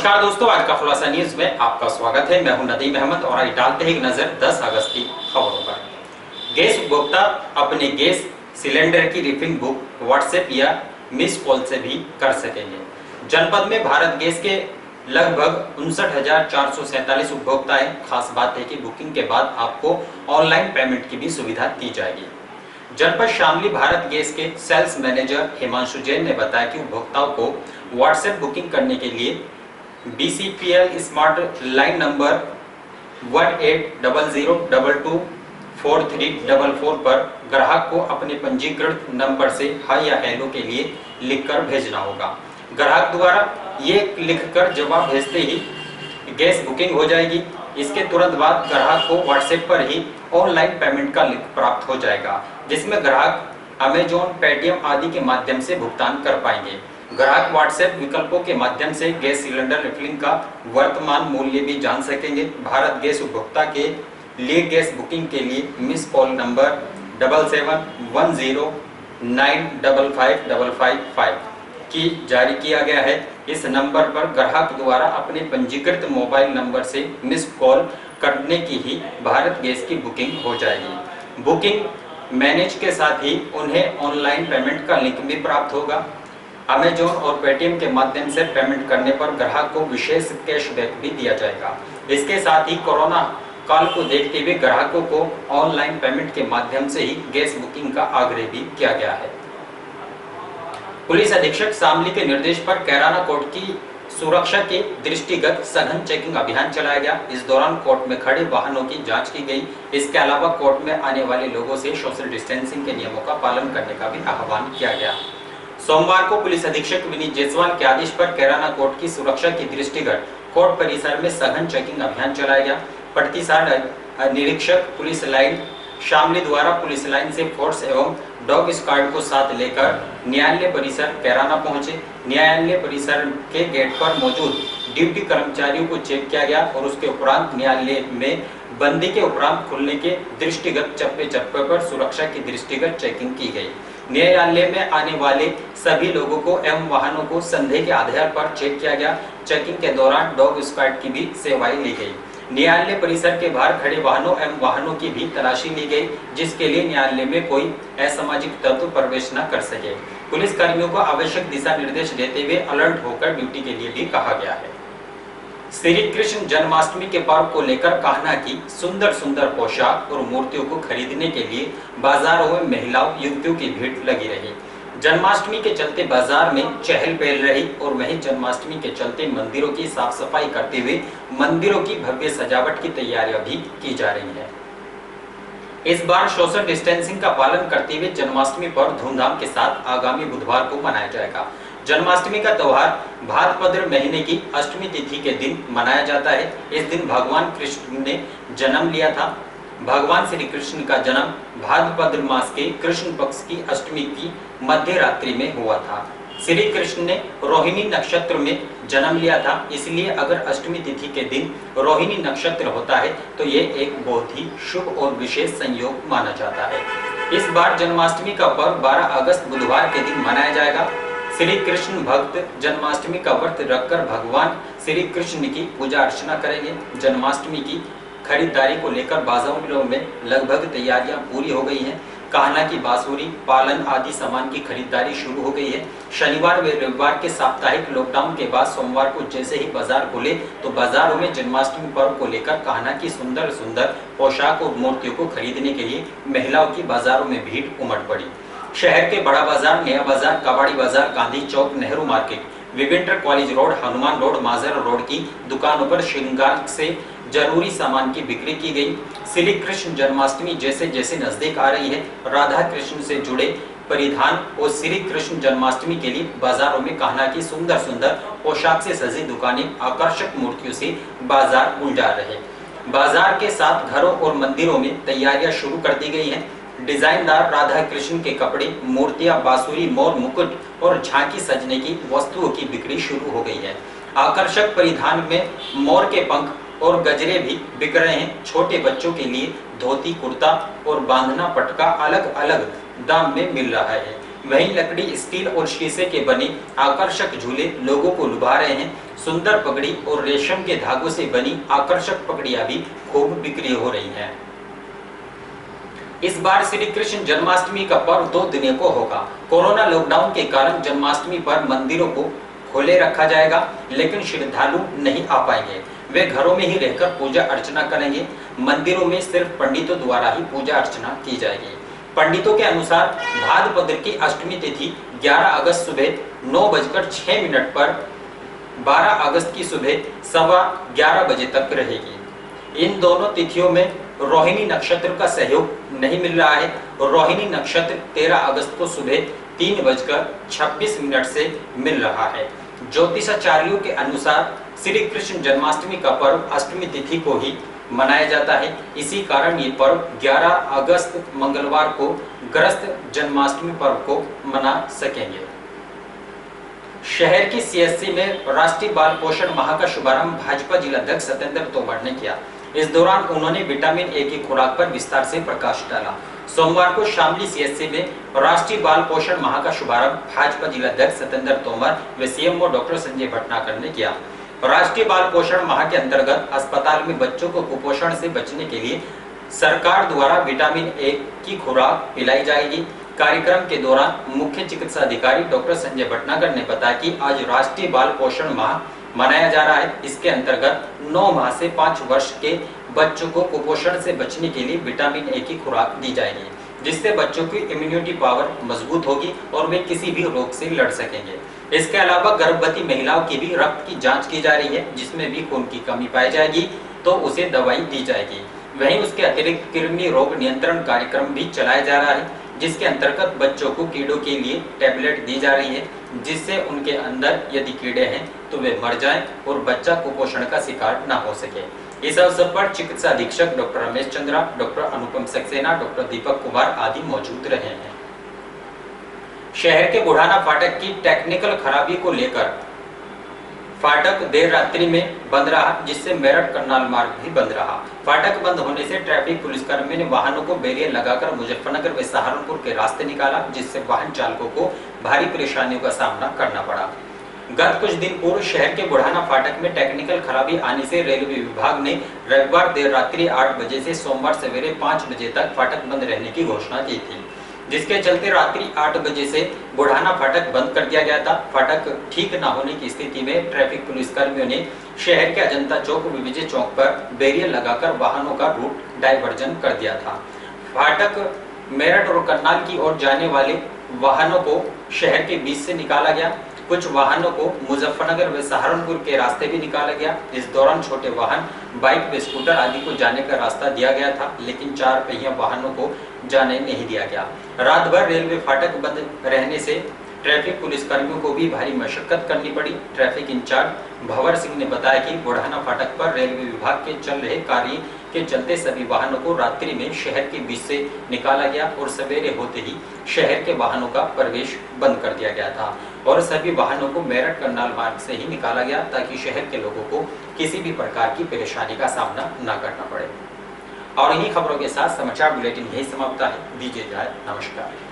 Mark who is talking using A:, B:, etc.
A: नमस्कार दोस्तों, आज का खुलासा न्यूज में आपका स्वागत है। मैं हूं नदीम अहमद और आज डालते हैं एक नजर 10 अगस्त की खबरों पर। गैस उपभोक्ता अपने गैस सिलेंडर की रिफिलिंग बुक व्हाट्सएप या मिस कॉल से भी कर सकेंगे। जनपद में भारत गैस के लगभग 59,447 उपभोक्ता हैं। खास बात है कि बुकिंग के बाद आपको ऑनलाइन पेमेंट की भी सुविधा दी जाएगी। जनपद शामली भारत गैस के सेल्स मैनेजर हिमांशु जैन ने बताया कि उपभोक्ताओं को व्हाट्सएप बुकिंग करने के लिए BCPL स्मार्ट लाइन नंबर 1800224344 पर ग्राहक को अपने पंजीकृत नंबर से हाय या हेलो के लिए लिखकर भेजना होगा। ग्राहक द्वारा ये लिखकर जवाब भेजते ही गैस बुकिंग हो जाएगी। इसके तुरंत बाद ग्राहक को व्हाट्सएप पर ही ऑनलाइन पेमेंट का लिंक प्राप्त हो जाएगा, जिसमें ग्राहक अमेजॉन, पेटीएम आदि के माध्यम से भुगतान कर पाएंगे। ग्राहक व्हाट्सएप विकल्पों के माध्यम से गैस सिलेंडर रिफिलिंग का वर्तमान मूल्य भी जान सकेंगे। भारत गैस उपभोक्ता के लिए गैस बुकिंग के लिए मिस कॉल नंबर 7710955555 की जारी किया गया है। इस नंबर पर ग्राहक द्वारा अपने पंजीकृत मोबाइल नंबर से मिस कॉल करने की ही भारत गैस की बुकिंग हो जाएगी। बुकिंग मैनेज के साथ ही उन्हें ऑनलाइन पेमेंट का लिंक भी प्राप्त होगा। अमेजॉन और पेटीएम के माध्यम से पेमेंट करने पर ग्राहक को विशेष कैशबैक भी दिया जाएगा। इसके साथ ही कोरोना काल को देखते हुए ग्राहकों को ऑनलाइन पेमेंट के माध्यम से ही गैस बुकिंग का आग्रह भी किया गया है। पुलिस अधीक्षक शामली के निर्देश पर कैराना कोर्ट की सुरक्षा के दृष्टिगत सघन चेकिंग अभियान चलाया गया। इस दौरान कोर्ट में खड़े वाहनों की जांच की गई। इसके अलावा कोर्ट में आने वाले लोगों से सोशल डिस्टेंसिंग के नियमों का पालन करने का भी आह्वान किया गया। सोमवार को पुलिस अधीक्षक विनीत जायसवाल के आदेश पर कैराना कोर्ट की सुरक्षा की दृष्टिगत कोर्ट परिसर में सघन चेकिंग अभियान चलाया गया। प्रतिसार निरीक्षक पुलिस लाइन शामली द्वारा पुलिस लाइन से फोर्स एवं डॉग स्क्वाड को साथ लेकर न्यायालय परिसर कैराना पहुंचे। न्यायालय परिसर के गेट पर मौजूद ड्यूटी कर्मचारियों को चेक किया गया और उसके उपरांत न्यायालय में बंदी के उपरांत खुलने के दृष्टिगत चप्पे चप्पे पर सुरक्षा की दृष्टिगत चेकिंग की गई। न्यायालय में आने वाले सभी लोगों को एवं वाहनों को संदेह के आधार पर चेक किया गया। चेकिंग के दौरान डॉग स्क्वाड की भी सेवाएं ली गई। न्यायालय परिसर के बाहर खड़े वाहनों एवं वाहनों की भी तलाशी ली गई, जिसके लिए न्यायालय में कोई असामाजिक तत्व प्रवेश न कर सके। पुलिस कर्मियों को आवश्यक दिशा निर्देश देते हुए अलर्ट होकर ड्यूटी के लिए भी कहा गया है। श्री कृष्ण जन्माष्टमी के पर्व को लेकर कान्हा की सुंदर सुंदर पोशाक और मूर्तियों को खरीदने के लिए बाजारों में महिलाओं युवतियों की भीड़ लगी रही। जन्माष्टमी के चलते बाजार में चहल पहल रही और वहीं जन्माष्टमी के चलते मंदिरों की साफ सफाई करते हुए मंदिरों की भव्य सजावट की तैयारियां भी की जा रही है। इस बार सोशल डिस्टेंसिंग का पालन करते हुए जन्माष्टमी पर्व धूमधाम के साथ आगामी बुधवार को मनाया जाएगा। जन्माष्टमी का त्योहार भाद्रपद महीने की अष्टमी तिथि के दिन मनाया जाता है। इस दिन भगवान कृष्ण ने जन्म लिया था। भगवान श्री कृष्ण का जन्म भाद्रपद मास के कृष्ण पक्ष की अष्टमी की मध्य रात्रि में हुआ था। श्री कृष्ण ने रोहिणी नक्षत्र में जन्म लिया था, इसलिए अगर अष्टमी तिथि के दिन रोहिणी नक्षत्र होता है तो ये एक बहुत ही शुभ और विशेष संयोग माना जाता है। इस बार जन्माष्टमी का पर्व 12 अगस्त बुधवार के दिन मनाया जाएगा। श्री कृष्ण भक्त जन्माष्टमी का व्रत रखकर भगवान श्री कृष्ण की पूजा अर्चना करेंगे। जन्माष्टमी की खरीदारी को लेकर बाजारों में लगभग तैयारियां पूरी हो गई हैं। कान्हा की बांसुरी, पालन आदि सामान की खरीदारी शुरू हो गई है। शनिवार व रविवार के साप्ताहिक लॉकडाउन के बाद सोमवार को जैसे ही बाजार खुले तो बाजारों में जन्माष्टमी पर्व को लेकर कान्हा की सुंदर सुंदर पोशाक और मूर्तियों को खरीदने के लिए महिलाओं की बाजारों में भीड़ उमड़ पड़ी। शहर के बड़ा बाजार, नया बाजार, कबाड़ी बाजार, गांधी चौक, नेहरू मार्केट, विवेंटर college road, Hanuman road, Mazar road की दुकानों पर श्रृंगार से जरूरी सामान की बिक्री की गई। श्री कृष्ण जन्माष्टमी जैसे जैसे नजदीक आ रही है, राधा कृष्ण से जुड़े परिधान और श्री कृष्ण जन्माष्टमी के लिए बाजारों में कान्हा की सुंदर सुंदर पोशाक से सजी दुकानें आकर्षक मूर्तियों से बाजार गुलजार रहे। बाजार के साथ घरों और मंदिरों में तैयारियां शुरू कर दी गई हैं। डिजाइनदार राधा कृष्ण के कपड़े, मूर्तियां, बांसुरी, मोर मुकुट और झांकी सजने की वस्तुओं की बिक्री शुरू हो गई है। आकर्षक परिधान में मोर के पंख और गजरे भी बिक रहे हैं। छोटे बच्चों के लिए धोती, कुर्ता और बांधना पटका अलग अलग दाम में मिल रहा है। वहीं लकड़ी, स्टील और शीशे के बने आकर्षक झूले लोगों को लुभा रहे हैं। सुंदर पगड़ी और रेशम के धागों से बनी आकर्षक पगड़ियां भी खूब बिक्री हो रही हैं। इस बार श्री कृष्ण जन्माष्टमी का पर्व 2 दिनों को होगा। कोरोना लॉकडाउन के कारण जन्माष्टमी पर मंदिरों को खोले रखा जाएगा, लेकिन श्रद्धालु नहीं आ पाएंगे। वे घरों में ही रहकर पूजा अर्चना करेंगे। मंदिरों में सिर्फ पंडितों द्वारा ही पूजा अर्चना की जाएगी। पंडितों के अनुसार भाद्रपद की अष्टमी तिथि 11 अगस्त सुबह 9:06 पर 12 अगस्त की सुबह 11:15 बजे तक रहेगी। इन दोनों तिथियों में रोहिणी नक्षत्र का सहयोग नहीं मिल रहा है और रोहिणी नक्षत्र 13 अगस्त को सुबह 3:26 से मिल रहा है। ज्योतिषाचार्यों के अनुसार श्री कृष्ण जन्माष्टमी का पर्व अष्टमी तिथि को ही मनाया जाता है। इसी कारण ये पर्व 11 अगस्त मंगलवार को ग्रस्त जन्माष्टमी पर्व को मना सकेंगे। शहर की सीएससी में राष्ट्रीय बाल पोषण माह का शुभारंभ भाजपा जिलाध्यक्ष सत्येंद्र तोमर ने किया। इस दौरान उन्होंने विटामिन ए की खुराक पर विस्तार से प्रकाश डाला। सोमवार को शामली सीएससी में राष्ट्रीय बाल पोषण माह का शुभारंभ भाजपा जिलाध्यक्ष सत्येंद्र तोमर व सीएमओ डॉक्टर संजय भटनागर ने किया। राष्ट्रीय बाल पोषण माह के अंतर्गत अस्पताल में बच्चों को कुपोषण से बचने के लिए सरकार द्वारा विटामिन ए की खुराक पिलाई जाएगी। कार्यक्रम के दौरान मुख्य चिकित्सा अधिकारी डॉक्टर संजय भटनागर ने बताया कि आज राष्ट्रीय बाल पोषण माह मनाया जा रहा है। इसके अंतर्गत 9 माह से 5 वर्ष के बच्चों को कुपोषण से बचने के लिए विटामिन ए की खुराक दी जाएगी, जिससे बच्चों की इम्यूनिटी पावर मजबूत होगी और वे किसी भी रोग से लड़ सकेंगे। इसके अलावा गर्भवती महिलाओं की भी रक्त की जांच की जा रही है, जिसमें भी खून की कमी पाई जाएगी तो उसे दवाई दी जाएगी। वहीं उसके अतिरिक्त कृमि रोग नियंत्रण कार्यक्रम भी चलाया जा रहा है, जिसके अंतर्गत बच्चों को कीड़ों के लिए टैबलेट दी जा रही है, जिससे उनके अंदर यदि कीड़े हैं तो वे मर जाएं और बच्चा कुपोषण का शिकार न हो सके। इस अवसर पर चिकित्सा अधीक्षक डॉक्टर रमेश चंद्रा, डॉक्टर अनुपम सक्सेना, डॉक्टर दीपक कुमार आदि मौजूद रहे हैं। शहर के बुढ़ाना फाटक की टेक्निकल खराबी को लेकर फाटक देर रात्रि में बंद रहा, जिससे मेरठ करनाल मार्ग भी बंद रहा। फाटक बंद होने से ट्रैफिक पुलिसकर्मी ने वाहनों को बैरियर लगाकर मुजफ्फरनगर व सहारनपुर के रास्ते निकाला, जिससे वाहन चालकों को भारी परेशानियों का सामना करना पड़ा। गत कुछ दिन पूर्व शहर के बुढ़ाना फाटक में टेक्निकल खराबी आने से रेलवे विभाग ने रविवार देर रात्रि 8 बजे से सोमवार सवेरे 5 बजे तक फाटक बंद रहने की घोषणा की थी, जिसके चलते रात्रि 8 बजे से बुढ़ाना फाटक बंद कर दिया गया था। फाटक ठीक न होने की स्थिति में ट्रैफिक पुलिसकर्मियों ने शहर के अजंता चौक व विजय चौक पर बैरियर लगाकर वाहनों का रूट डायवर्जन कर दिया था। फाटक मेरठ और करनाल की ओर जाने वाले वाहनों को शहर के बीच से निकाला गया। कुछ वाहनों को मुजफ्फरनगर व सहारनपुर के रास्ते भी निकाला गया। इस दौरान छोटे वाहन, बाइक व स्कूटर आदि को जाने का रास्ता दिया गया था, लेकिन 4 पहिया वाहनों को जाने नहीं दिया गया। रात भर रेलवे फाटक बंद रहने से ट्रैफिक पुलिसकर्मियों को भी भारी मशक्कत करनी पड़ी। ट्रैफिक इंचार्ज भंवर सिंह ने बताया कि बुढ़ाना फाटक पर रेलवे विभाग के चल रहे कार्य के चलते सभी वाहनों को रात्रि में शहर के बीच से निकाला गया और सवेरे होते ही शहर के वाहनों का प्रवेश बंद कर दिया गया था और सभी वाहनों को मेरठ करनाल मार्ग से ही निकाला गया, ताकि शहर के लोगों को किसी भी प्रकार की परेशानी का सामना न करना पड़े। और इन्हीं खबरों के साथ समाचार बुलेटिन यही समाप्त है। दीजिए इजाजत, नमस्कार।